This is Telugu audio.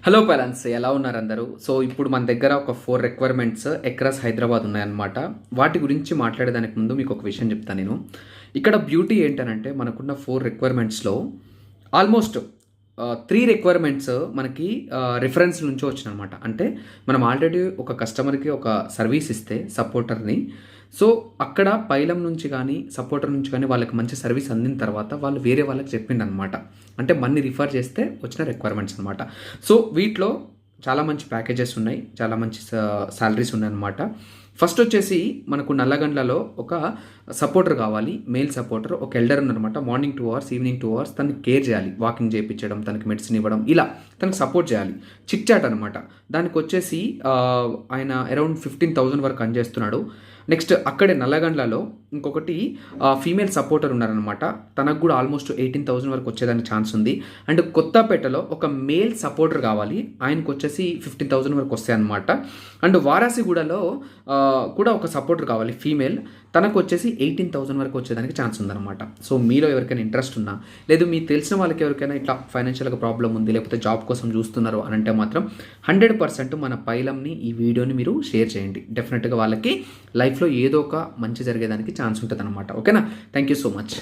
హలో పేరెంట్స్, ఎలా ఉన్నారు అందరూ? సో ఇప్పుడు మన దగ్గర ఒక 4 రిక్వైర్మెంట్స్ అక్రాస్ హైదరాబాద్ ఉన్నాయన్నమాట. వాటి గురించి మాట్లాడేదానికి ముందు మీకు ఒక విషయం చెప్తాను నేను. ఇక్కడ బ్యూటీ ఏంటనంటే మనకున్న 4 రిక్వైర్మెంట్స్‌లో ఆల్మోస్ట్ 3 రిక్వైర్మెంట్స్ మనకి రిఫరెన్స్ నుంచి వచ్చినాయన్నమాట. అంటే మనం ఆల్రెడీ ఒక కస్టమర్‌కి ఒక సర్వీస్ ఇస్తే సపోర్టర్‌ని, సో అక్కడ పైలం నుంచి కానీ సపోర్టర్ నుంచి కానీ వాళ్ళకి మంచి సర్వీస్ అందిన తర్వాత వాళ్ళు వేరే వాళ్ళకి చెప్పిండనమాట. అంటే మన్ని రిఫర్ చేస్తే వచ్చిన రిక్వైర్మెంట్స్ అనమాట. సో వీటిలో చాలా మంచి ప్యాకేజెస్ ఉన్నాయి, చాలా మంచి సాలరీస్ ఉన్నాయన్నమాట. ఫస్ట్ వచ్చేసి మనకు నల్లగండ్లలో ఒక సపోర్టర్ కావాలి, మేల్ సపోర్టర్. ఒక ఎల్డర్ ఉన్నారనమాట. మార్నింగ్ 2 అవర్స్, ఈవినింగ్ 2 అవర్స్ తనకి కేర్ చేయాలి, వాకింగ్ చేయించడం, తనకి మెడిసిన్ ఇవ్వడం, ఇలా తనకు సపోర్ట్ చేయాలి. చిక్ చాట్ అనమాట. దానికి వచ్చేసి ఆయన అరౌండ్ 15,000 వరకు అన్ చేస్తున్నాడు. నెక్స్ట్ అక్కడే నల్లగండ్లలో ఇంకొకటి ఫీమేల్ సపోర్టర్ ఉన్నారనమాట. తనకు కూడా ఆల్మోస్ట్ 18,000 వరకు వచ్చేదానికి ఛాన్స్ ఉంది. అండ్ కొత్తపేటలో ఒక మేల్ సపోర్టర్ కావాలి, ఆయనకు వచ్చేసి 15,000 వరకు వస్తాయి అనమాట. అండ్ వారాసిగూడలో కూడా ఒక సపోర్టర్ కావాలి ఫీమేల్, తనకు వచ్చేసి 18,000 వరకు వచ్చేదానికి ఛాన్స్ ఉందన్నమాట. సో మీలో ఎవరికైనా ఇంట్రెస్ట్ ఉన్నా, లేదు మీకు తెలిసిన వాళ్ళకి ఎవరికైనా ఇట్లా ఫైనాన్షియల్గా ప్రాబ్లం ఉంది, లేకపోతే జాబ్ కోసం చూస్తున్నారు అని అంటే మాత్రం 100% మన పైలంని ఈ వీడియోని మీరు షేర్ చేయండి. డెఫినెట్గా వాళ్ళకి లైఫ్లో ఏదో ఒక మంచి జరిగేదానికి ఛాన్స్ ఉంటుంది అనమాట. ఓకేనా? Thank you so much.